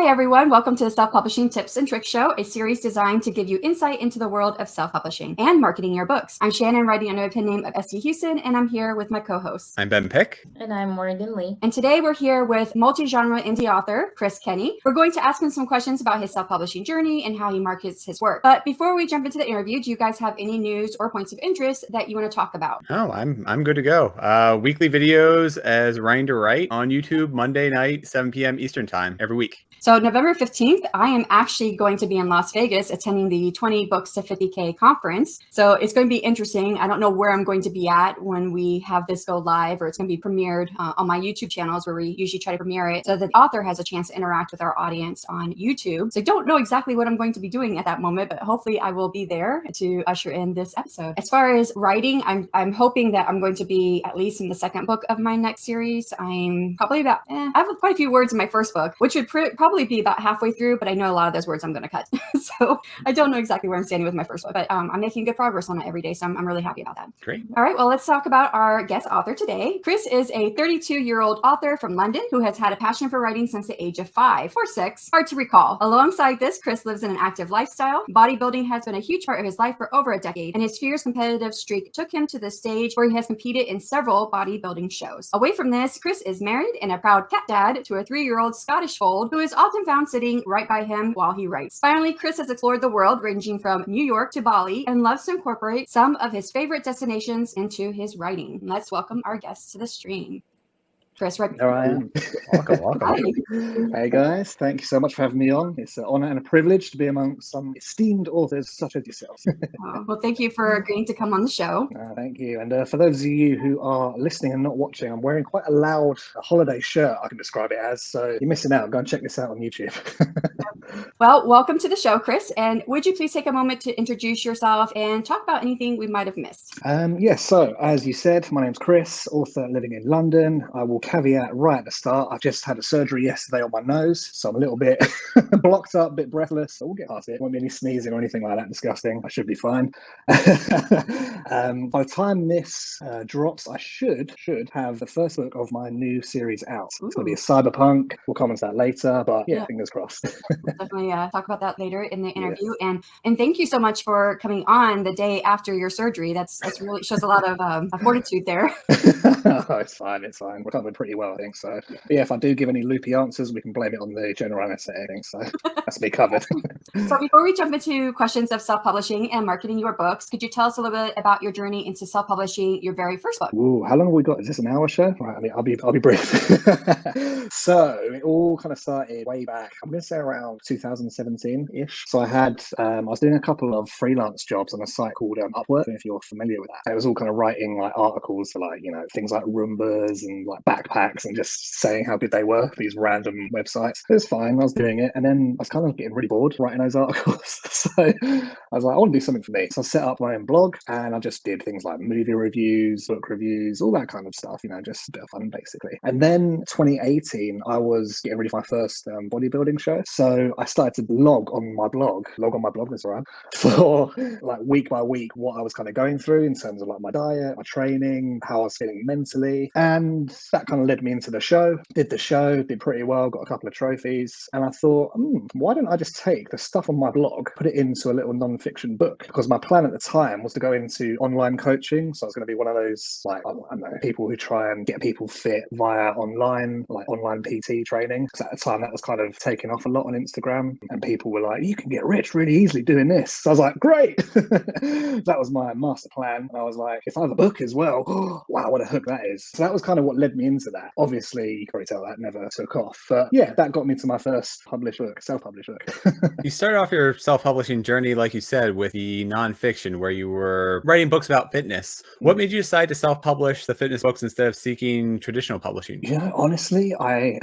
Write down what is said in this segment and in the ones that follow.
Hi, everyone. Welcome to the Self-Publishing Tips and Tricks Show, a series designed to give you insight into the world of self-publishing and marketing your books. I'm Shannon, writing under the pen name of ST Huston, and I'm here with my co-hosts. I'm Ben Pick. And I'm Morgan Lee. And today we're here with multi-genre indie author, Chris Kenny. We're going to ask him some questions about his self-publishing journey and how he markets his work. But before we jump into the interview, do you guys have any news or points of interest that you want to talk about? Oh, I'm good to go. Weekly videos as Writing to Write on YouTube, Monday night, 7 p.m. Eastern time, every week. So November 15th, I am actually going to be in Las Vegas attending the 20 Books to 50K conference. So it's going to be interesting. I don't know where I'm going to be at when we have this go live, or it's going to be premiered on my YouTube channels where we usually try to premiere it so that the author has a chance to interact with our audience on YouTube. So I don't know exactly what I'm going to be doing at that moment, but hopefully I will be there to usher in this episode. As far as writing, I'm hoping that I'm going to be at least in the second book of my next series. I'm probably about, I have quite a few words in my first book, which would probably be about halfway through, but I know a lot of those words I'm going to cut. So I don't know exactly where I'm standing with my first book, but I'm making good progress on it every day. So I'm really happy about that. Great. All right. Well, let's talk about our guest author today. Chris is a 32-year-old author from London who has had a passion for writing since the age of 5 or 6. Hard to recall. Alongside this, Chris lives in an active lifestyle. Bodybuilding has been a huge part of his life for over a decade, and his fierce competitive streak took him to the stage where he has competed in several bodybuilding shows. Away from this, Chris is married and a proud cat dad to a 3-year-old Scottish fold who is often found sitting right by him while he writes. Finally, Chris has explored the world ranging from New York to Bali and loves to incorporate some of his favorite destinations into his writing. Let's welcome our guests to the stream. Chris, right there I am. Welcome. Hey guys, thank you so much for having me on. It's an honor and a privilege to be among some esteemed authors such as yourselves. Well, thank you for agreeing to come on the show. Thank you. And for those of you who are listening and not watching, I'm wearing quite a loud holiday shirt, I can describe it as. So you're missing out. Go and check this out on YouTube. Well, welcome to the show, Chris. And would you please take a moment to introduce yourself and talk about anything we might have missed? Yes, so as you said, my name's Chris, author living in London. I will caveat right at the start, I've just had a surgery yesterday on my nose, so I'm a little bit blocked up, a bit breathless. So we'll get past it. Won't be any sneezing or anything like that disgusting. I should be fine. By the time this drops, I should have the first book of my new series out. It's going to be a cyberpunk. We'll comment on that later, but yeah. Fingers crossed. We'll definitely talk about that later in the interview. Yes. And thank you so much for coming on the day after your surgery. That's really shows a lot of fortitude there. Oh, it's fine. We're covered pretty well, I think. So but yeah, if I do give any loopy answers, we can blame it on the general anesthetic. So that's me covered. So before we jump into questions of self-publishing and marketing your books, could you tell us a little bit about your journey into self-publishing your very first book? Ooh, how long have we got? Is this an hour show? Right, I mean, I'll be brief. So it all kind of started way back, I'm going to say around 2017-ish. So I was doing a couple of freelance jobs on a site called Upwork, I don't know if you're familiar with that. It was all kind of writing like articles for like, things like Roombas and like backpacks and just saying how good they were for these random websites. It was fine. I was doing it. And then I was kind of getting really bored writing those articles. So I was like, I want to do something for me. So I set up my own blog and I just did things like movie reviews, book reviews, all that kind of stuff, just a bit of fun basically. And then 2018, I was getting ready for my first bodybuilding show. So I started to log on my blog, that's right, for like week by week what I was kind of going through in terms of like my diet, my training, how I was feeling mentally. And that kind of led me into the show. Did the show, did pretty well, got a couple of trophies. And I thought, why don't I just take the stuff on my blog, put it into a little nonfiction book? Because my plan at the time was to go into online coaching. So I was going to be one of those, like, I don't know, people who try and get people fit via online, like online PT training. Because at the time that was kind of taking off a lot on Instagram. And people were like, you can get rich really easily doing this. So I was like, great. That was my master plan. And I was like, if I have a book as well, wow, what a hook that is. So that was kind of what led me into that. Obviously, you can probably tell that never took off. But yeah, that got me to my first published book, self-published book. You started off your self-publishing journey, like you said, with the nonfiction where you were writing books about fitness. What made you decide to self-publish the fitness books instead of seeking traditional publishing? Honestly, I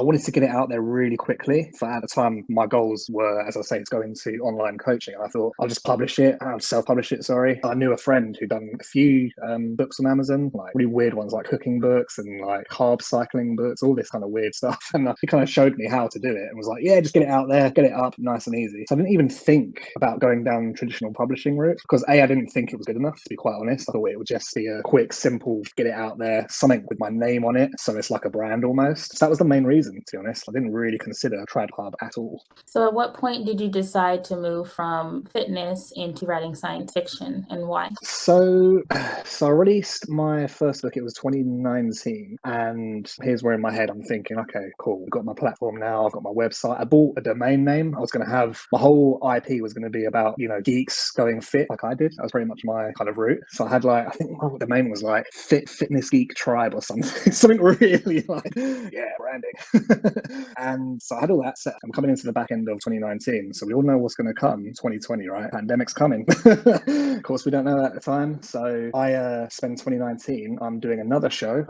wanted to get it out there really quickly. For at the time, my goals were, as I say, to go into online coaching. And I thought, I'll just self-publish it, sorry. I knew a friend who'd done a few books on Amazon, like really weird ones, like cooking books and like carb cycling books, all this kind of weird stuff. And he kind of showed me how to do it and was like, yeah, just get it out there, get it up nice and easy. So I didn't even think about going down traditional publishing route because I didn't think it was good enough, to be quite honest. I thought it would just be a quick, simple, get it out there, something with my name on it. So it's like a brand almost. So that was the main reason. reason, to be honest. I didn't really consider TradPub at all. So at what point did you decide to move from fitness into writing science fiction, and why? So I released my first book, it was 2019, and here's where in my head I'm thinking, okay, cool, I've got my platform now, I've got my website, I bought a domain name. I was going to have, my whole IP was going to be about, geeks going fit like I did. That was very much my kind of route. So I had I think my domain was like Fitness Geek Tribe or something, something really branding. And so I had all that set. I'm coming into the back end of 2019, so we all know what's going to come 2020, right? Pandemic's coming. Of course, we don't know that at the time. So I spent 2019. I'm doing another show.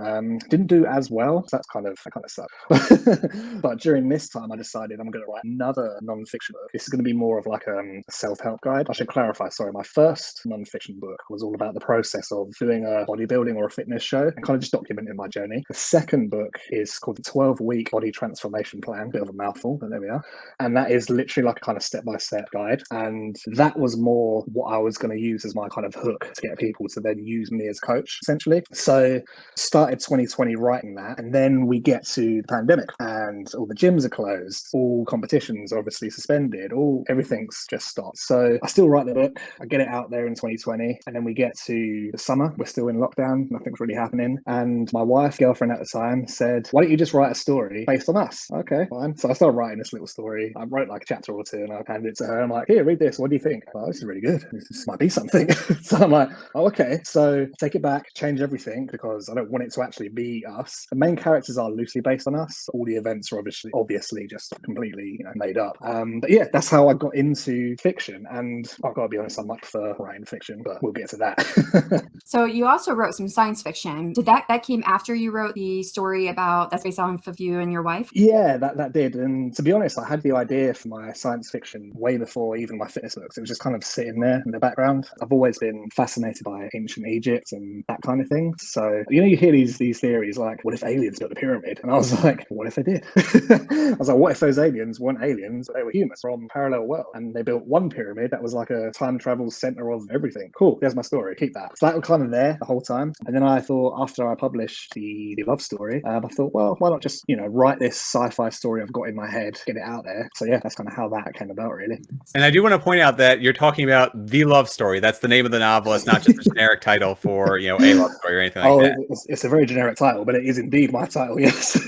Didn't do as well. So that kind of sucked. But during this time, I decided I'm going to write another non-fiction book. This is going to be more of like a self-help guide. I should clarify. Sorry, my first non-fiction book was all about the process of doing a bodybuilding or a fitness show and kind of just documenting my journey. The second book is called the 12-week body transformation plan. Bit of a mouthful, but there we are. And that is literally like a kind of step-by-step guide. And that was more what I was going to use as my kind of hook to get people to then use me as coach, essentially. So started 2020 writing that, and then we get to the pandemic and all the gyms are closed, all competitions are obviously suspended, everything's just stopped. So I still write the book, I get it out there in 2020, and then we get to the summer, we're still in lockdown, nothing's really happening, and my girlfriend at the time said, why don't you just write a story based on us? Okay, fine. So I started writing this little story. I wrote like a chapter or two and I handed it to her. I'm like, here, read this, what do you think? Oh, this is really good, this might be something. So I'm like, oh, okay. So take it back, change everything, because I don't want it to actually be us. The main characters are loosely based on us. All the events are obviously just completely made up. But yeah, that's how I got into fiction. And I've got to be honest, I much prefer writing fiction, but we'll get to that. So you also wrote some science fiction. Did that came after you wrote the story that's based off of you and your wife? Yeah, that did. And to be honest, I had the idea for my science fiction way before even my fitness books. It was just kind of sitting there in the background. I've always been fascinated by ancient Egypt and that kind of thing. So, you hear these theories like, what if aliens built the pyramid? And I was like, what if they did? I was like, what if those aliens weren't aliens, but they were humans from a parallel world? And they built one pyramid that was like a time travel center of everything. Cool, there's my story, keep that. So that was kind of there the whole time. And then I thought, after I published the love story, I thought, well, why not just, write this sci-fi story I've got in my head, get it out there. So yeah, that's kind of how that came about, really. And I do want to point out that you're talking about the love story. That's the name of the novel. It's not just a generic title for, a love story or anything like that. It's a very generic title, but it is indeed my title, yes.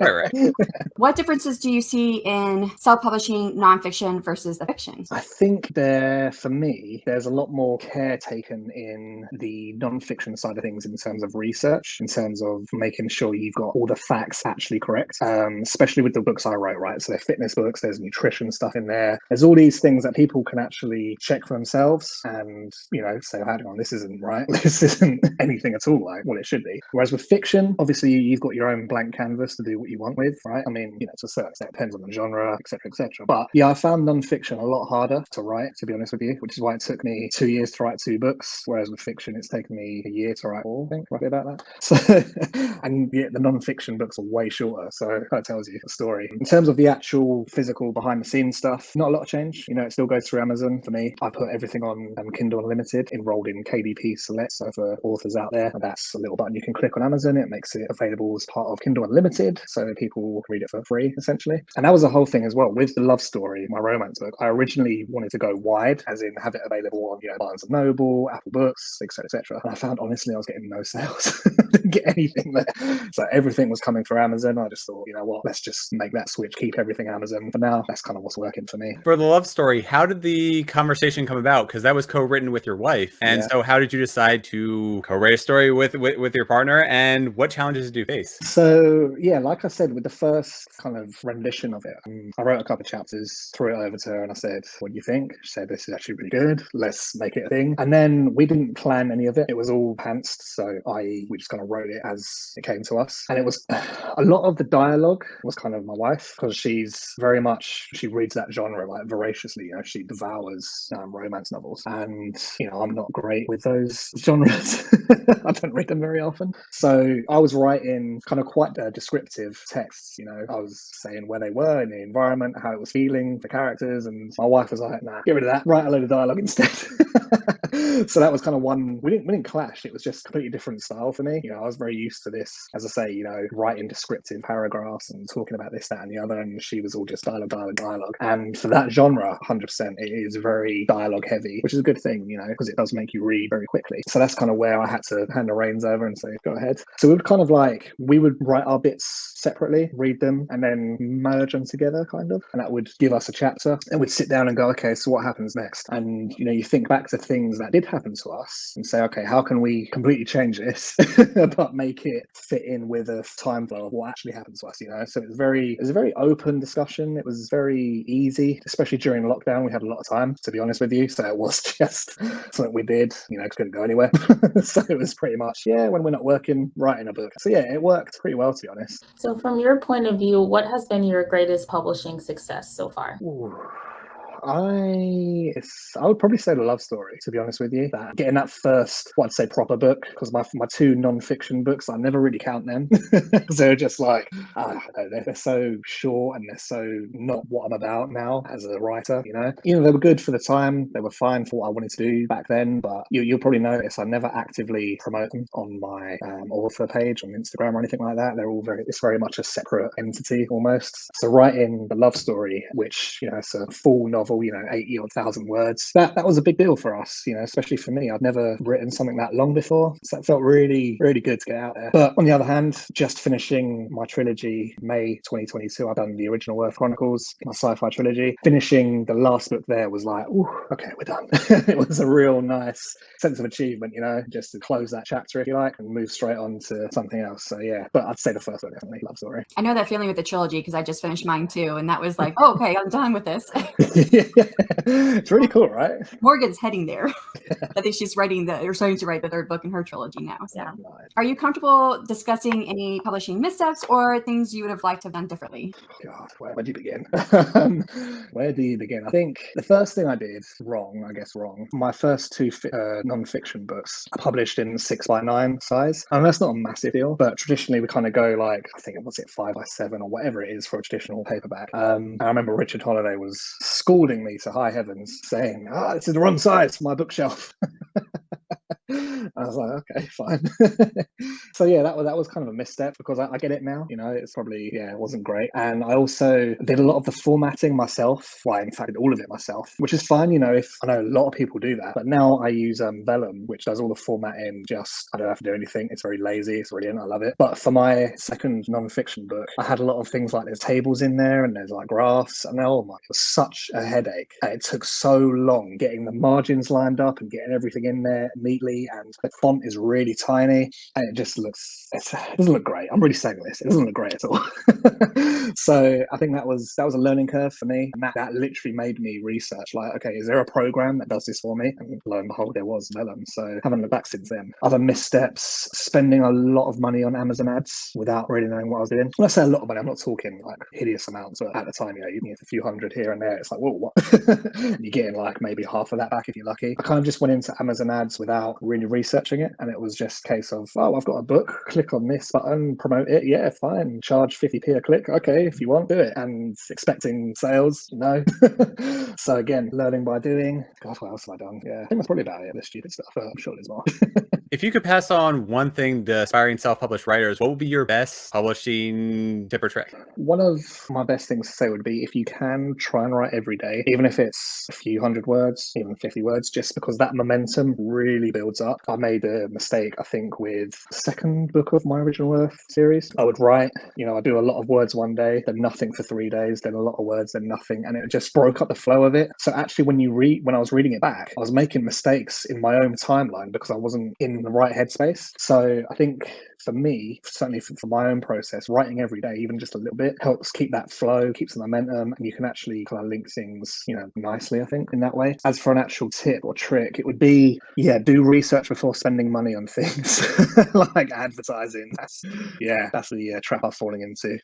Right. What differences do you see in self-publishing nonfiction versus the fiction? I think for me, there's a lot more care taken in the nonfiction side of things in terms of research, in terms of making sure you've got all the facts actually correct, especially with the books I wrote, right? So they're fitness books, there's nutrition stuff in there. There's all these things that people can actually check for themselves and, say, hang on, this isn't right. This isn't anything at all like what it should be. Whereas with fiction, obviously you've got your own blank canvas to do what you want with, right? I mean, to a certain extent, it depends on the genre, etc., etc. But yeah, I found nonfiction a lot harder to write, to be honest with you, which is why it took me 2 years to write 2 books, whereas with fiction, it's taken me a year to write 4, I think, roughly about that. So, and yeah, the nonfiction books are way shorter, so that tells you the story. In terms of the actual physical behind-the-scenes stuff, not a lot of change. It still goes through Amazon for me. I put everything on Kindle Unlimited, enrolled in KDP Select, so for authors out there, that's a little button you can click on Amazon. It makes it available as part of Kindle Unlimited, so people can read it for free, essentially. And that was a whole thing as well. With the love story, my romance book, I originally wanted to go wide, as in have it available on Barnes & Noble, Apple Books, etc., etc. And I found, honestly, I was getting no sales. I didn't get anything there. So everything was coming through Amazon. I just thought, what, let's just make that switch, keep everything Amazon. For now, that's kind of what's working for me. For the love story, how did the conversation come about? Because that was co-written with your wife. And so how did you decide to co-write a story with your partner, and what challenges did you face? So yeah, like I said, with the first kind of rendition of it, I wrote a couple of chapters, threw it over to her and I said, what do you think? She said, this is actually really good, let's make it a thing. And then we didn't plan any of it. It was all pantsed, so we just kind of wrote it as it came to us. And it was a lot of the dialogue was kind of my wife, because she reads that genre like voraciously. She devours romance novels, and I'm not great with those genres. I don't read them very often. So I was writing kind of quite descriptive texts. I was saying where they were in the environment, how it was feeling, the characters, and my wife was like, nah, get rid of that, write a load of dialogue instead. So that was kind of one, we didn't clash. It was just completely different style for me. You know, I was very used to this, as I say, you know, writing descriptive paragraphs and talking about this, that, and the other. And she was all just dialogue. And for that genre, 100%, it is very dialogue heavy, which is a good thing, you know, because it does make you read very quickly. So that's kind of where I had to hand the reins over and say, go ahead. So we would kind of like, we would write our bits separately, read them, and then merge them together, kind of. And that would give us a chapter. And we'd sit down and go, okay, so what happens next? And, you know, you think back to things that did happen to us and say, okay, how can we completely change this, but make it fit in with a time flow of what actually happened to us, you know? So it was a very open discussion. It was very easy, especially during lockdown. We had a lot of time, to be honest with you. So it was just something we did, you know, couldn't go anywhere. So it was pretty much, yeah, when we're not working, writing a book. So yeah, it worked pretty well, to be honest. So from your point of view, what has been your greatest publishing success so far? Ooh. I would probably say the love story, to be honest with you. That getting that first, what I'd say, proper book, because my two non-fiction books, I never really count them. They're just like, I don't know, they're so short and they're so not what I'm about now as a writer, you know. You know, they were good for the time, they were fine for what I wanted to do back then, but you'll probably notice I never actively promote them on my author page on Instagram or anything like that. It's very much a separate entity almost. So writing the love story, which, you know, it's a full novel, you know, 80 or 1,000 words. That was a big deal for us, you know, especially for me. I'd never written something that long before. So that felt really, really good to get out there. But on the other hand, just finishing my trilogy, May 2022, I've done the original Earth Chronicles, my sci-fi trilogy. Finishing the last book there was like, ooh, okay, we're done. It was a real nice sense of achievement, you know, just to close that chapter, if you like, and move straight on to something else. So yeah, but I'd say the first one, definitely, love story. I know that feeling with the trilogy because I just finished mine too. And that was like, oh, okay, I'm done with this. It's really cool, right? Morgan's heading there. I think she's starting to write the third book in her trilogy now. So. Yeah. Are you comfortable discussing any publishing missteps or things you would have liked to have done differently? God, where do you begin? Where do you begin? I think the first thing I did wrong, my first two non-fiction books I published in 6x9 size. And that's not a massive deal, but traditionally we kind of go like, I think, was it 5x7 or whatever it is for a traditional paperback. I remember Richard Holiday was scalding me to high heavens, saying, this is the wrong size for my bookshelf. I was like, okay, fine. So yeah, that was kind of a misstep because I get it now, you know, it's probably, it wasn't great. And I also did a lot of the formatting myself. Well, in fact, I did all of it myself, which is fine, you know, I know a lot of people do that, but now I use Vellum, which does all the formatting. I don't have to do anything. It's very lazy. It's brilliant. I love it. But for my second non-fiction book, I had a lot of things like there's tables in there and there's like graphs, and oh my, it was such a headache. It took so long getting the margins lined up and getting everything in there neatly, and the font is really tiny and it just it doesn't look great. I'm really saying this, it doesn't look great at all. So I think that was a learning curve for me, and that literally made me research like, okay, is there a program that does this for me? And lo and behold, there was Vellum. So haven't looked back since then. Other missteps: spending a lot of money on Amazon ads without really knowing what I was doing. When I say a lot of money, I'm not talking like hideous amounts, but at the time, you know, you get a few hundred here and there. It's like, whoa, what? You're getting like maybe half of that back if you're lucky. I kind of just went into Amazon ads without really researching it, and it was just a case of, oh, I've got a book, click on this button, promote it, yeah, fine, charge 50p a click, okay, if you want, do it. And expecting sales, no. So again, learning by doing. God, what else have I done? Yeah, I think that's probably about it. The stupid stuff, I'm sure there's more. If you could pass on one thing to aspiring self-published writers, what would be your best publishing tip or trick? One of my best things to say would be, if you can, try and write every day, even if it's a few hundred words, even 50 words, just because that momentum really builds up. I made a mistake, I think, with the second book of my original Earth series. I would write, you know, I do a lot of words one day, then nothing for 3 days, then a lot of words, then nothing, and it just broke up the flow of it. So actually, when I was reading it back, I was making mistakes in my own timeline because I wasn't in the right headspace. So I think for me, certainly for my own process, writing every day, even just a little bit, helps keep that flow, keeps the momentum, and you can actually kind of link things, you know, nicely, I think, in that way. As for an actual tip or trick, it would be, do research beforehand. you're spending money on things like advertising, that's the trap I'm falling into.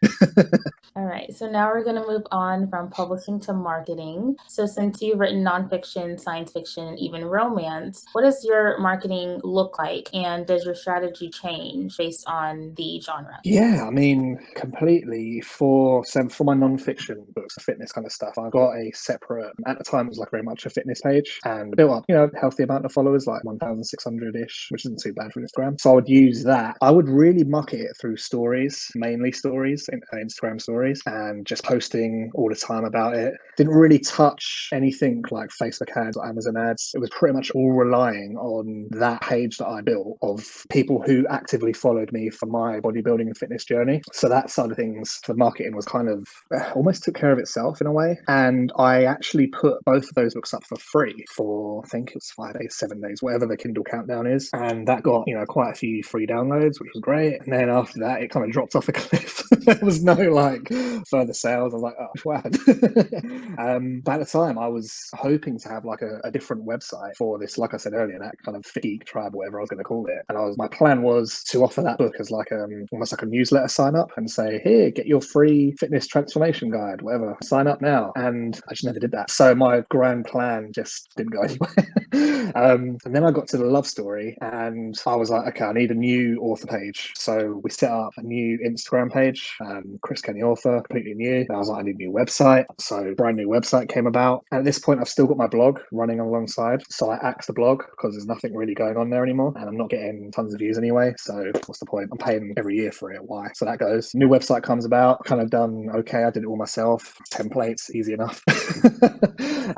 All right, so now we're going to move on from publishing to marketing. So since you've written nonfiction, science fiction, and even romance, what does your marketing look like? And does your strategy change based on the genre? Yeah, I mean, completely. For my non-fiction books, the fitness kind of stuff, I've got a separate, at the time it was like very much a fitness page, and built up, a healthy amount of followers, like 1,600-ish, which isn't too bad for Instagram. So I would use that. I would really market it through stories, mainly stories, Instagram stories, and just posting all the time about it. Didn't really touch anything like Facebook ads or Amazon ads. It was pretty much all relying on that page that I built of people who actively followed me for my bodybuilding and fitness journey. So that side of things for marketing was kind of almost took care of itself in a way. And I actually put both of those books up for free for, I think it was 5 days, 7 days, whatever the Kindle countdown is. And that got, quite a few free downloads, which was great. And then after that, it kind of dropped off a cliff. There was no like further sales. I was like, oh, what happened? But at the time, I was hoping to have like a different website for this, like I said earlier, that kind of geek tribe, whatever I was going to call it. And my plan was to offer that book as like almost like a newsletter sign up and say, here, get your free fitness transformation guide, whatever, sign up now. And I just never did that. So my grand plan just didn't go anywhere. And then I got to the love story and I was like, okay, I need a new author page. So we set up a new Instagram page, Chris Kenny author, completely new. And I was like, I need a new website. So brand new website came about. And at this point, I've still got my blog running alongside. So I axed the blog because there's nothing really going on there anymore. And I'm not getting tons of views anyway. So what's the point? I'm paying every year for it. Why? So that goes. New website comes about. Kind of done okay. I did it all myself. Templates, easy enough.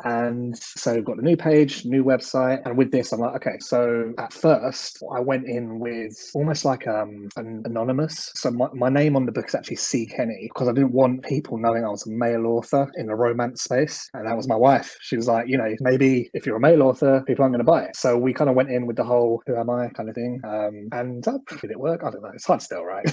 And so we've got the new page, new website. And with this, I'm like, okay, so at first I went in with almost like an anonymous. So my name on the book is actually C. Kenny because I didn't want people knowing I was a male author in the romance space. And that was my wife. She was like, maybe if you're a male author, people aren't going to buy it. So we kind of went in with the whole, who am I kind of thing. And did it work? I don't know. It's hard to tell, right?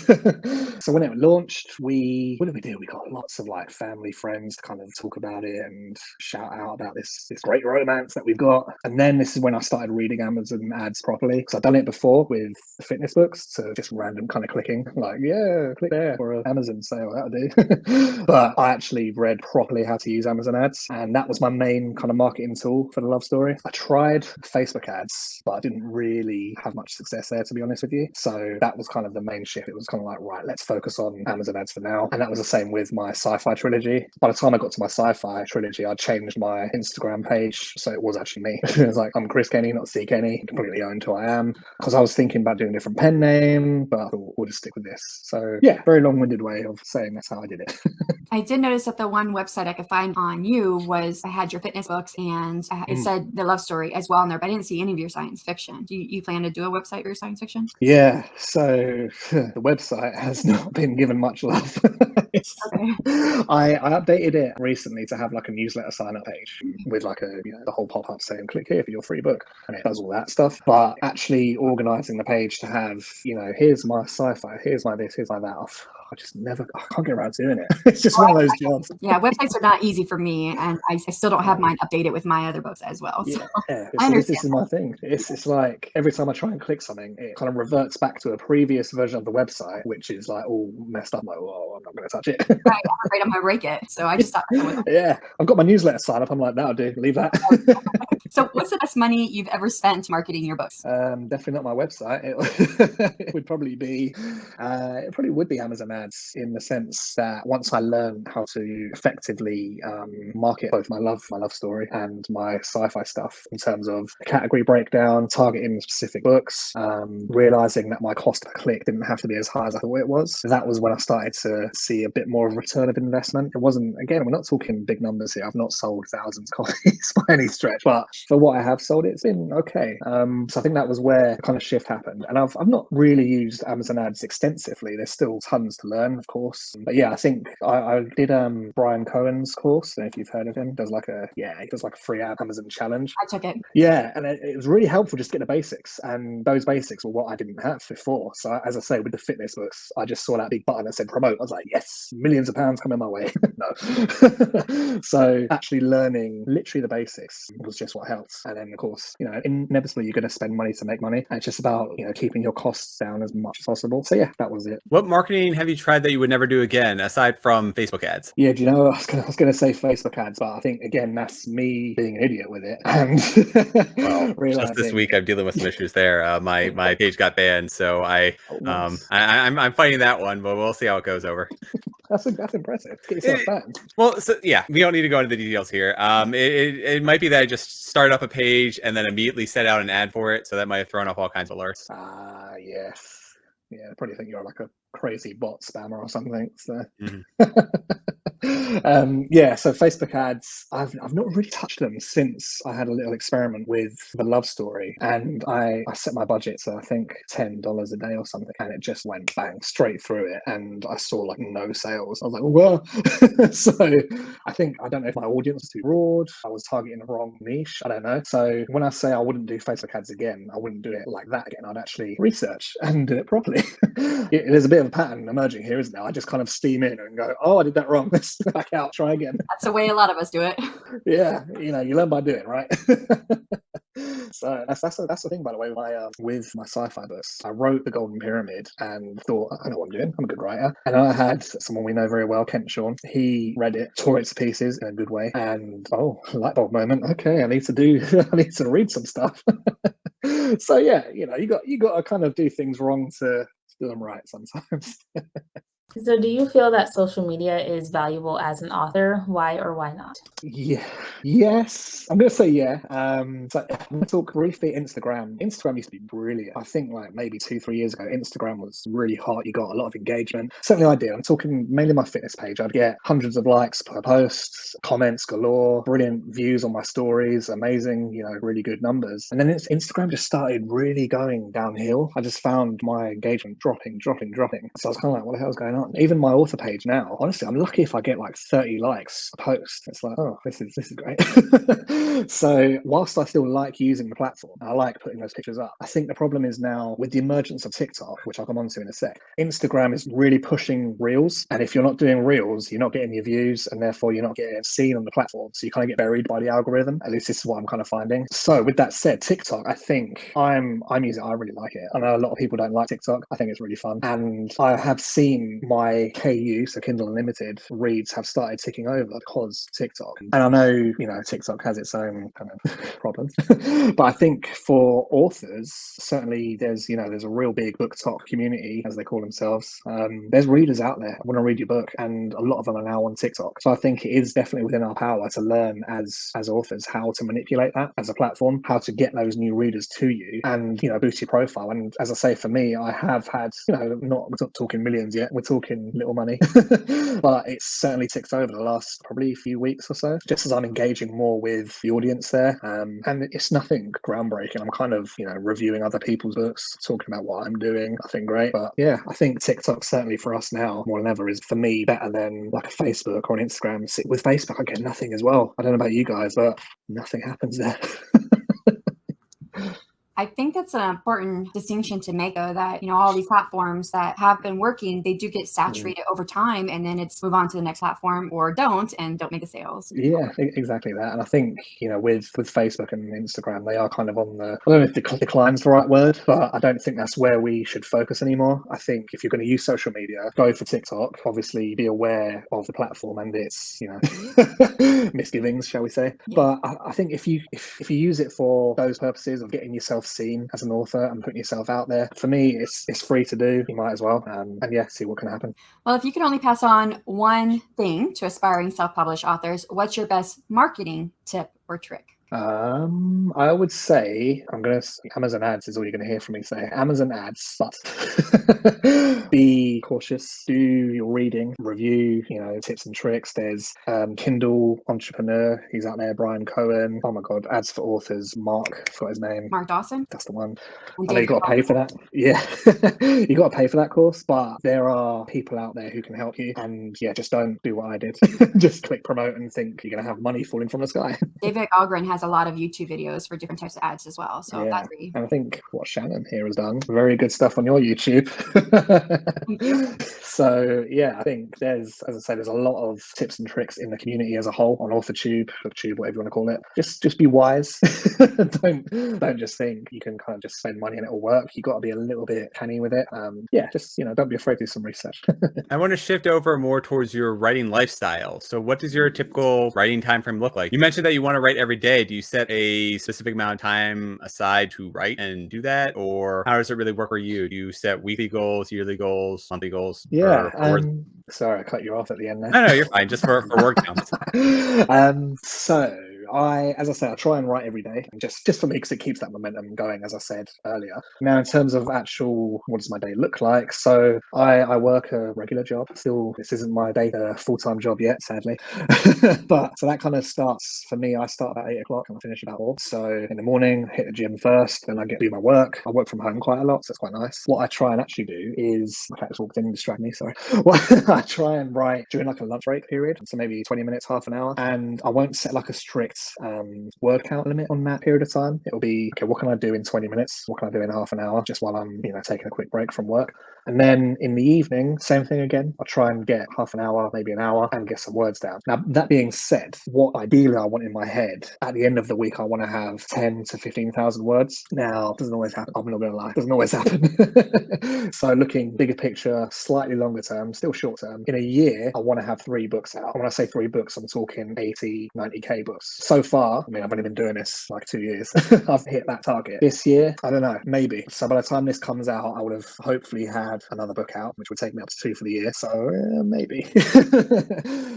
So when it launched, what did we do? We got lots of like family, friends to kind of talk about it and shout out about this great romance that we've got. And then this is when I started reading Amazon ads properly because I'd done it before with the fitness books, so just random kind of clicking, like, yeah, click there for an Amazon sale, that'll do. But I actually read properly how to use Amazon ads, and that was my main kind of marketing tool for the love story. I tried Facebook ads, but I didn't really have much success there, to be honest with you. So that was kind of the main shift. It was kind of like, right, let's focus on Amazon ads for now. And that was the same with my sci-fi trilogy. By the time I got to my sci-fi trilogy, I changed my Instagram page, so it was actually me. It was like, I'm Chris Kenny, not C. Kenny, completely owned who I am, because I was thinking about doing a different pen name, but I thought we'll just stick with this. So yeah, very long-winded way of saying that's how I did it. I did notice that the one website I could find on you was, I had your fitness books and it said the love story as well in there, but I didn't see any of your science fiction. Do you plan to do a website for your science fiction? Yeah, so the website has not been given much love. Okay. I updated it recently to have like a newsletter sign up page with like the whole pop-up saying click here for your free book, and it does all that stuff. But actually organizing the page to have, here's my sci-fi, here's my this, here's my that, I can't get around doing it. It's just one of those jobs. Yeah, websites are not easy for me, and I still don't have mine updated with my other books as well. So Yeah. I This understand. is my thing. It's like every time I try and click something, it kind of reverts back to a previous version of the website, which is like all messed up. I'm like, whoa, I'm not going to touch it. Right, I'm afraid I'm gonna break it, so I just stopped with it. Yeah, I've got my newsletter sign up. I'm like, that'll do. Leave that. So what's the best money you've ever spent marketing your books? Definitely not my website. It would probably be, it probably would be Amazon ads, in the sense that once I learned how to effectively market both my love story and my sci-fi stuff in terms of category breakdown, targeting specific books, realizing that my cost per click didn't have to be as high as I thought it was. That was when I started to see a bit more of return of investment. It wasn't, again, we're not talking big numbers here. I've not sold thousands of copies by any stretch, but for what I have sold, it's been okay. So I think that was where the kind of shift happened. And I've not really used Amazon ads extensively. There's still tons to learn, of course. But yeah, I think I did Brian Cohen's course. I don't know if you've heard of him. He does like a free Amazon challenge. I took it. Yeah, and it was really helpful just to get the basics. And those basics were what I didn't have before. So as I say, with the fitness books, I just saw that big button that said promote. I was like, yes, millions of pounds coming my way. No. So actually learning literally the basics was just what what helps. And then of course, inevitably you're going to spend money to make money. And it's just about, keeping your costs down as much as possible. So yeah, that was it. What marketing have you tried that you would never do again, aside from Facebook ads? Yeah, do you know, I was going to say Facebook ads, but I think, again, that's me being an idiot with it. And Well, realizing... just this week I'm dealing with some issues there. My page got banned, so nice. I'm fighting that one, but we'll see how it goes over. That's impressive. Get yourself banned. Well, so yeah, we don't need to go into the details here. It might be that I just started up a page and then immediately set out an ad for it, so that might have thrown off all kinds of alerts. Yes. Yeah, I probably think you're like a crazy bot spammer or something. So, so Facebook ads, I've not really touched them since I had a little experiment with the love story, and I set my budget to I think $10 a day or something, and it just went bang straight through it, and I saw like no sales. I was like, well, so I don't know if my audience was too broad, I was targeting the wrong niche, I don't know. So when I say I wouldn't do Facebook ads again, I wouldn't do it like that again. I'd actually research and do it properly. There's a bit of a pattern emerging here, isn't there? I just kind of steam in and go, oh, I did that wrong. Let's back out, try again. That's the way a lot of us do it. Yeah, you learn by doing, right? So that's the thing, by the way, with my sci-fi books. I wrote The Golden Pyramid and thought, I know what I'm doing. I'm a good writer. And I had someone we know very well, Kent Sean. He read it, tore it to pieces in a good way, and light bulb moment. Okay, I need to read some stuff. So yeah, you got to kind of do things wrong to do them right sometimes. So do you feel that social media is valuable as an author? Why or why not? Yeah. Yes. I'm going to say yeah. So I'm going to talk briefly Instagram. Instagram used to be brilliant. I think like maybe 2-3 years ago, Instagram was really hot. You got a lot of engagement. Certainly I did. I'm talking mainly my fitness page. I'd get hundreds of likes per post, comments galore, brilliant views on my stories, amazing, really good numbers. And then Instagram just started really going downhill. I just found my engagement dropping. So I was kind of like, what the hell's going on? Even my author page now, honestly, I'm lucky if I get like 30 likes a post. It's like, oh, this is great. So whilst I still like using the platform, I like putting those pictures up. I think the problem is now with the emergence of TikTok, which I'll come on to in a sec, Instagram is really pushing reels. And if you're not doing reels, you're not getting your views, and therefore you're not getting seen on the platform. So you kind of get buried by the algorithm. At least this is what I'm kind of finding. So with that said, TikTok, I think I'm using it. I really like it. I know a lot of people don't like TikTok. I think it's really fun. And I have seen my KU, so Kindle Unlimited reads have started ticking over because TikTok. And I know, TikTok has its own kind of problems. But I think for authors, certainly there's a real big BookTok community, as they call themselves. There's readers out there want to read your book, and a lot of them are now on TikTok. So I think it is definitely within our power to learn as authors how to manipulate that as a platform, how to get those new readers to you and, boost your profile. And as I say, for me, I have had, we're not talking millions yet, we're talking little money, but it's certainly ticked over the last probably few weeks or so, just as I'm engaging more with the audience there. And it's nothing groundbreaking. I'm kind of, reviewing other people's books, talking about what I'm doing. I think great. But yeah, I think TikTok certainly for us now more than ever is for me better than like a Facebook or an Instagram. With Facebook, I get nothing as well. I don't know about you guys, but nothing happens there. I think that's an important distinction to make, though, that, all these platforms that have been working, they do get saturated over time, and then it's move on to the next platform or don't make the sales. Yeah, exactly that. And I think, with Facebook and Instagram, they are kind of on the, I don't know if decline's the right word, but I don't think that's where we should focus anymore. I think if you're going to use social media, go for TikTok. Obviously, be aware of the platform and its, misgivings, shall we say. Yeah. But I think if you use it for those purposes of getting yourself seen as an author and putting yourself out there, for me it's free to do. You might as well, and yeah, see what can happen. Well, if you could only pass on one thing to aspiring self-published authors, what's your best marketing tip or trick? I would say Amazon ads is all you're going to hear from me say. Amazon ads, but be cautious. Do your reading, review, tips and tricks. There's Kindle Entrepreneur. He's out there. Brian Cohen. Oh my God, ads for authors. Mark, forgot his name. Mark Dawson. That's the one. I know you got to pay for that. Yeah, you got to pay for that course, but there are people out there who can help you. And yeah, just don't do what I did. Just click promote and think you're going to have money falling from the sky. David Algren has a lot of YouTube videos for different types of ads as well. So that's great. And I think what Shannon here has done, very good stuff on your YouTube. So yeah, I think there's, as I said, there's a lot of tips and tricks in the community as a whole on authortube, booktube, whatever you want to call it. Just be wise. don't just think you can kind of just spend money and it'll work. You got to be a little bit canny with it. Yeah, just don't be afraid to do some research. I want to shift over more towards your writing lifestyle. So what does your typical writing time frame look like? You mentioned that you want to write every day. Do you set a specific amount of time aside to write and do that? Or how does it really work for you? Do you set weekly goals, yearly goals, monthly goals? Yeah. For words? Sorry, I cut you off at the end there. No, you're fine. Just for word counts. So as I say, I try and write every day, and just for me, because it keeps that momentum going, as I said earlier. Now, in terms of actual, what does my day look like? So I work a regular job. Still, this isn't my day, full-time job yet, sadly. But so that kind of starts for me. I start about 8 o'clock and I finish about 4. So in the morning, hit the gym first, then I get to do my work. I work from home quite a lot, so it's quite nice. What I try and actually do is, in fact, this didn't distract me. Sorry. What I try and write during like a lunch break period, so maybe 20 minutes, half an hour, and I won't set like a strict word count limit on that period of time. It'll be, okay, what can I do in 20 minutes? What can I do in half an hour? Just while I'm, taking a quick break from work. And then in the evening, same thing again. I try and get half an hour, maybe an hour, and get some words down. Now, that being said, what ideally I want in my head, at the end of the week, I want to have 10 to 15,000 words. Now, it doesn't always happen. I'm not going to lie. It doesn't always happen. So looking bigger picture, slightly longer term, still short term, in a year, I want to have 3 books out. And when I say 3 books, I'm talking 80, 90K books. So far, I mean, I've only been doing this like 2 years. I've hit that target. This year, I don't know, maybe. So by the time this comes out, I would have hopefully had another book out, which would take me up to 2 for the year. So maybe.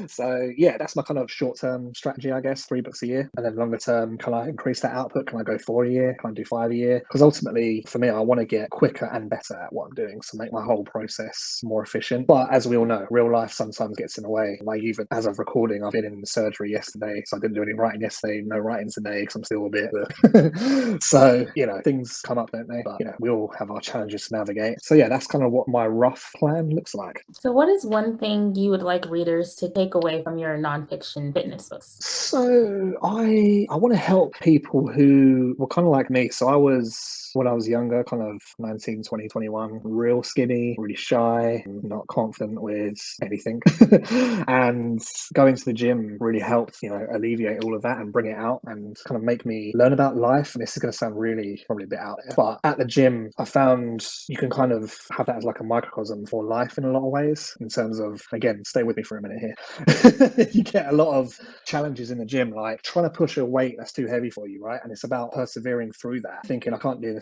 So yeah, that's my kind of short-term strategy, I guess. 3 books a year. And then longer term, can I increase that output? Can I go 4 a year? Can I do 5 a year? Because ultimately, for me, I want to get quicker and better at what I'm doing, so make my whole process more efficient. But as we all know, real life sometimes gets in the way. Like even as of recording, I've been in surgery yesterday, so I didn't do any writing yesterday. No writing today because I'm still a bit. So things come up, don't they? But we all have our challenges to navigate. So yeah, that's kind of what my rough plan looks like. So what is one thing you would like readers to take away from your nonfiction fitness books? So I want to help people who were kind of like me. So I was, when I was younger, kind of 19, 20, 21, real skinny, really shy, not confident with anything. And going to the gym really helped, alleviate all of that and bring it out and kind of make me learn about life. And this is going to sound really probably a bit out there, but at the gym, I found you can kind of have that as like a microcosm for life in a lot of ways, in terms of, again, stay with me for a minute here. You get a lot of challenges in the gym, like trying to push a weight that's too heavy for you, right? And it's about persevering through that, thinking, I can't do this.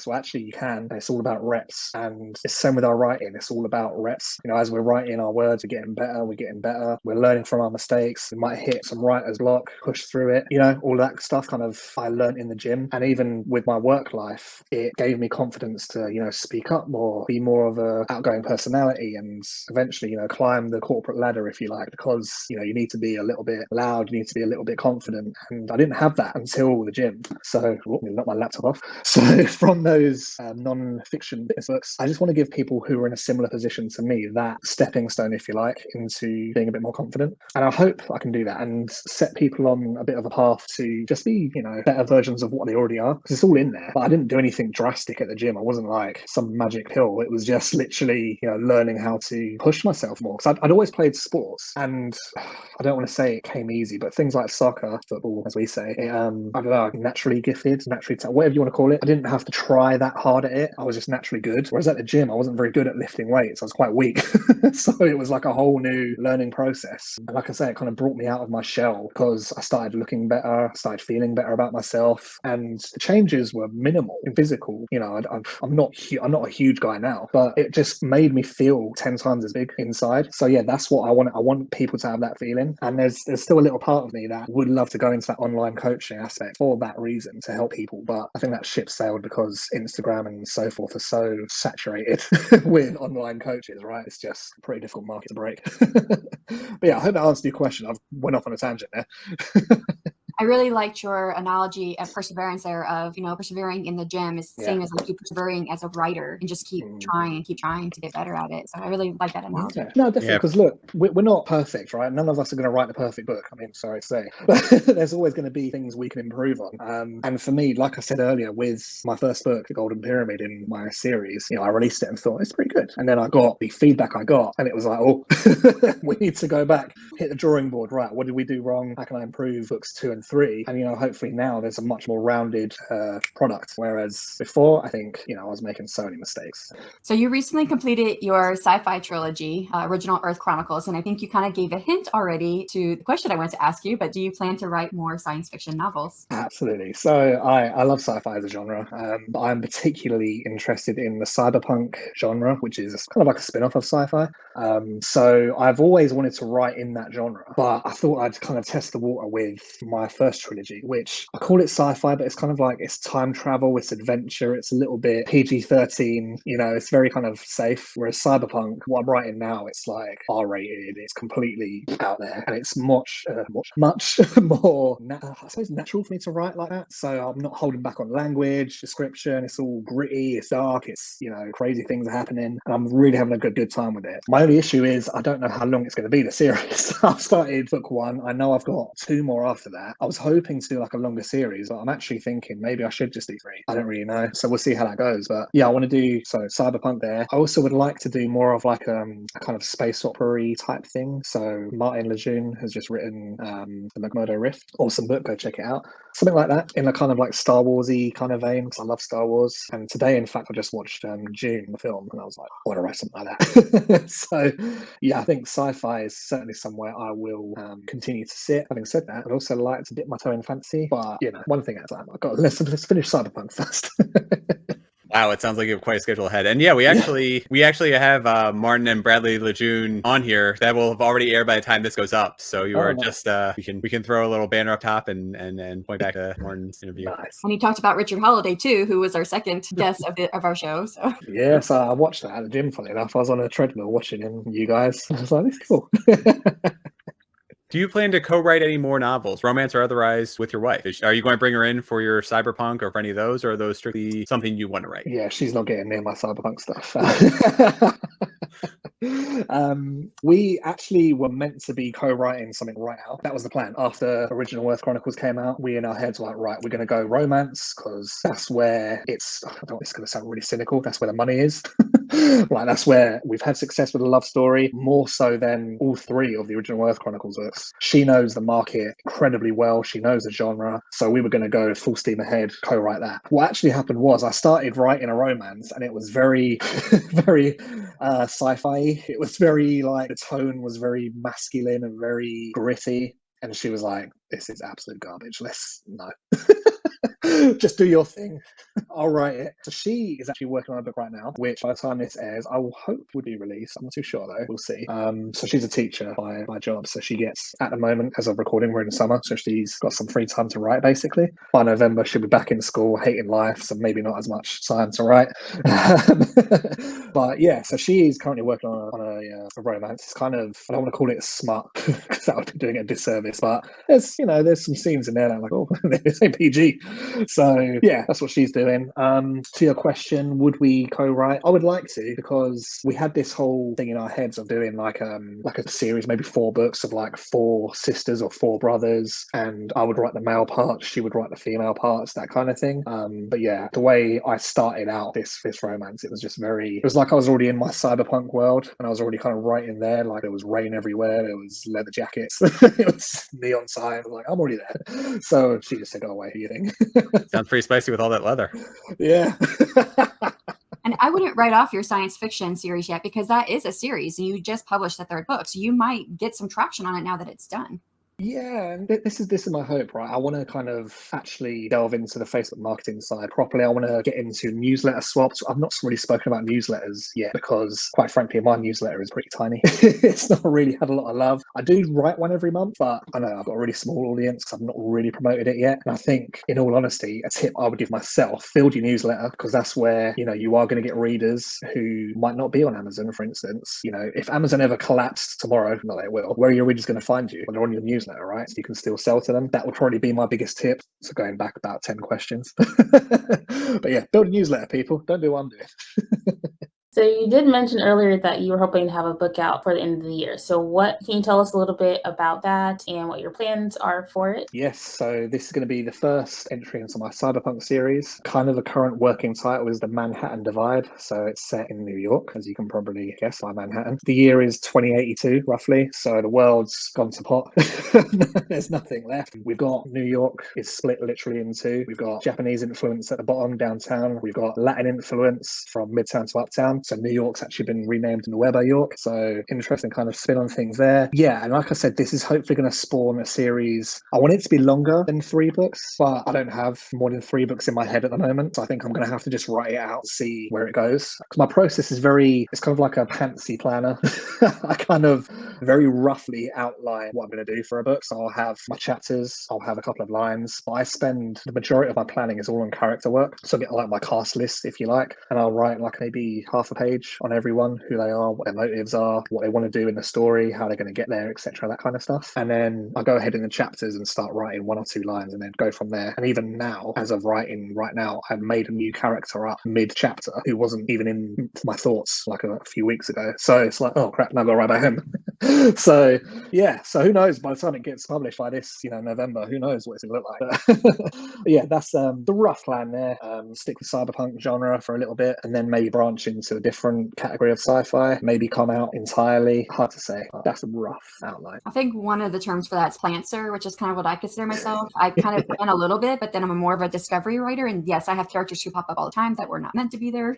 Well, actually you can, and it's all about reps. And it's the same with our writing. It's all about reps. As we're writing our words, we're getting better. We're learning from our mistakes. We might hit some writer's block, push through it, all that stuff kind of I learned in the gym. And even with my work life, it gave me confidence to, speak up more, be more of a outgoing personality, and eventually, climb the corporate ladder, if you like, because, you need to be a little bit loud, you need to be a little bit confident. And I didn't have that until the gym. So, knock my laptop off. So from those non-fiction business books, I just want to give people who are in a similar position to me that stepping stone, if you like, into being a bit more confident. And I hope I can do that and set people on a bit of a path to just be, better versions of what they already are. Because it's all in there. But I didn't do anything drastic at the gym. I wasn't like some magic pill. It was just literally, learning how to push myself more. Because I'd always played sports, and I don't want to say it came easy, but things like soccer, football, as we say, I don't know, naturally gifted, whatever you want to call it. I didn't have to try that hard at it. I was just naturally good. Whereas at the gym, I wasn't very good at lifting weights. I was quite weak. So it was like a whole new learning process. And like I say, it kind of brought me out of my shell because I started looking better, started feeling better about myself. And the changes were minimal in physical. I'm not a huge guy now, but it just made me feel 10 times as big inside. So yeah, that's what I want. I want people to have that feeling. And there's still a little part of me that would love to go into that online coaching aspect for that reason, to help people. But I think that ship sailed because Instagram and so forth are so saturated with online coaches, right? It's just a pretty difficult market to break. But yeah, I hope that answered your question. I've went off on a tangent there. I really liked your analogy of perseverance there of, persevering in the gym is the same as like you persevering as a writer and just keep trying to get better at it. So I really like that analogy. Yeah. No, definitely. Because look, we're not perfect, right? None of us are going to write the perfect book. I mean, sorry to say, but there's always going to be things we can improve on. And for me, like I said earlier, with my first book, The Golden Pyramid, in my series, I released it and thought it's pretty good. And then I got the feedback I got, and it was like, oh, we need to go back, hit the drawing board. Right, what did we do wrong? How can I improve books 2 and 3? And hopefully now there's a much more rounded product. Whereas before, I think I was making so many mistakes. So you recently completed your sci-fi trilogy, Original Earth Chronicles, and I think you kind of gave a hint already to the question I wanted to ask you, but do you plan to write more science fiction novels? Absolutely. So I love sci-fi as a genre, but I'm particularly interested in the cyberpunk genre, which is kind of like a spin-off of sci-fi. So I've always wanted to write in that genre, but I thought I'd kind of test the water with my first trilogy, which I call it sci-fi, but it's kind of like it's time travel, it's adventure, it's a little bit PG-13, it's very kind of safe. Whereas cyberpunk, what I'm writing now, it's like R-rated, it's completely out there, and it's much more, I suppose, natural for me to write like that. So I'm not holding back on language, description. It's all gritty, it's dark, it's crazy things are happening, and I'm really having a good time with it. My only issue is I don't know how long it's going to be, the series. I've started book 1. I know I've got 2 more after that. I was hoping to do like a longer series, but I'm actually thinking maybe I should just do 3. I don't really know, so we'll see how that goes. But yeah, I want to do cyberpunk there. I also would like to do more of like a kind of space opera-y type thing. So Martin Lejeune has just written the McMurdo Rift. Awesome book, go check it out. Something like that, in a kind of like Star Wars-y kind of vein, because I love Star Wars. And today, in fact, I just watched Dune, the film, and I was like, I want to write something like that. So yeah, I think sci-fi is certainly somewhere I will continue to sit. Having said that, I'd also like to dip my toe in fantasy, but one thing at a time. Let's finish cyberpunk first. Wow, it sounds like you have quite a schedule ahead. And yeah, we actually have Martin and Bradley Lejeune on here that will have already aired by the time this goes up. So you are nice. Just we can throw a little banner up top and point back to Martin's interview. Nice. And he talked about Richard Holiday too, who was our second guest of our show. So yes, I watched that at the gym. Funny enough, I was on a treadmill watching him. You guys, I was like, this is cool. Do you plan to co-write any more novels, romance or otherwise, with your wife? Are you going to bring her in for your cyberpunk or for any of those, or are those strictly something you want to write? Yeah, she's not getting near my cyberpunk stuff. We actually were meant to be co-writing something right now. That was the plan. After Original Earth Chronicles came out, we in our heads were like, right, we're going to go romance because that's where it's going to sound really cynical. That's where the money is. Like that's where we've had success with a love story, more so than all 3 of the Original Earth Chronicles books. She knows the market incredibly well. She knows the genre. So we were going to go full steam ahead, co-write that. What actually happened was I started writing a romance and it was very, very sci-fi. It was very like, the tone was very masculine and very gritty. And she was like, this is absolute garbage. No. Just do your thing. I'll write it. So she is actually working on a book right now, which by the time this airs, I will hope would be released. I'm not too sure though. We'll see. So she's a teacher by job. So she gets, at the moment, as of recording, we're in the summer. So she's got some free time to write, basically. By November, she'll be back in school, hating life. So maybe not as much time to write. But yeah, so she is currently working on a romance. It's kind of, I don't want to call it smut because that would be doing it a disservice. But there's some scenes in there that I'm like, oh, this ain't PG. So yeah, that's what she's doing. To your question, would we co-write? I would like to, because we had this whole thing in our heads of doing like a series, maybe 4 books of like 4 sisters or 4 brothers, and I would write the male parts, she would write the female parts, that kind of thing. But yeah, the way I started out this romance, it was like I was already in my cyberpunk world, and I was already kind of writing there. Like there was rain everywhere, there was leather jackets, it was neon signs. Like I'm already there. So she just said, "Go away, you think?" Sounds pretty spicy with all that leather. Yeah. And I wouldn't write off your science fiction series yet, because that is a series and you just published the 3rd book. So you might get some traction on it now that it's done. Yeah, and this is my hope, right? I want to kind of actually delve into the Facebook marketing side properly. I want to get into newsletter swaps. I've not really spoken about newsletters yet because, quite frankly, my newsletter is pretty tiny. It's not really had a lot of love. I do write one every month, but I know I've got a really small audience because I've not really promoted it yet. And I think, in all honesty, a tip I would give myself, build your newsletter, because that's where, you are going to get readers who might not be on Amazon, for instance. If Amazon ever collapsed tomorrow, not that it will, where are your readers going to find you? When they're on your newsletter. newsletter, right? So you can still sell to them. That would probably be my biggest tip. So going back about 10 questions. But yeah, build a newsletter, people. Don't do what I'm doing. So you did mention earlier that you were hoping to have a book out for the end of the year. So what can you tell us a little bit about that and what your plans are for it? Yes, so this is going to be the first entry into my cyberpunk series. Kind of the current working title is The Manhattan Divide. So it's set in New York, as you can probably guess, by Manhattan. The year is 2082, roughly. So the world's gone to pot. There's nothing left. We've got New York is split literally in two. We've got Japanese influence at the bottom, downtown. We've got Latin influence from midtown to uptown. So New York's actually been renamed Nueva York. So interesting kind of spin on things there. Yeah, and like I said, this is hopefully going to spawn a series. I want it to be longer than 3 books, but I don't have more than 3 books in my head at the moment. So I think I'm going to have to just write it out and see where it goes. Because my process is it's kind of like a pantsy planner. I kind of very roughly outline what I'm going to do for a book. So I'll have my chapters, I'll have a couple of lines, but I spend the majority of my planning is all on character work. So I get like my cast list, if you like, and I'll write like maybe half a page on everyone, who they are, what their motives are, what they want to do in the story, how they're going to get there, etc., that kind of stuff. And then I go ahead in the chapters and start writing 1 or 2 lines and then go from there. And even now, as of writing right now, I've made a new character up mid-chapter who wasn't even in my thoughts like a few weeks ago. So it's like, oh crap, now I've got to write about him. So yeah, so who knows, by the time it gets published by this, November, who knows what it's going to look like. But yeah, that's the rough plan there. Stick with cyberpunk genre for a little bit and then maybe branch into a different category of sci-fi, maybe come out entirely. Hard to say. That's a rough outline. I think one of the terms for that is plantser, which is kind of what I consider myself. I kind of plan a little bit, but then I'm more of a discovery writer. And yes, I have characters who pop up all the time that were not meant to be there.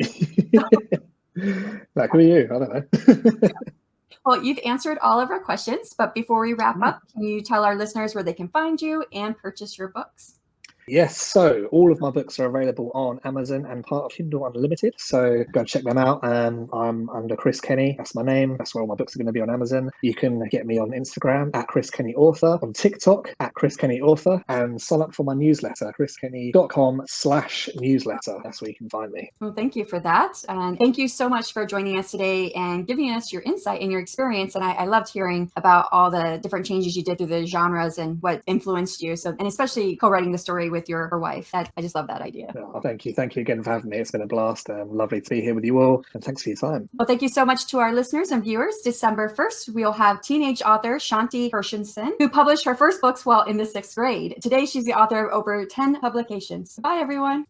That could be you. I don't know. Well, you've answered all of our questions, but before we wrap up, can you tell our listeners where they can find you and purchase your books? Yes, so all of my books are available on Amazon and part of Kindle Unlimited. So go check them out. I'm under Chris Kenny. That's my name. That's where all my books are going to be on Amazon. You can get me on Instagram at Chris Kenny Author, on TikTok at Chris Kenny Author, and sign up for my newsletter, chriskenny.com/newsletter. That's where you can find me. Well, thank you for that. And thank you so much for joining us today and giving us your insight and your experience. And I loved hearing about all the different changes you did through the genres and what influenced you. So, and especially co-writing the story with your wife. I just love that idea. Oh, thank you. Thank you again for having me. It's been a blast. Lovely to be here with you all. And thanks for your time. Well, thank you so much to our listeners and viewers. December 1st, we'll have teenage author Shanti Hershenson, who published her first books while in the 6th grade. Today, she's the author of over 10 publications. Bye, everyone.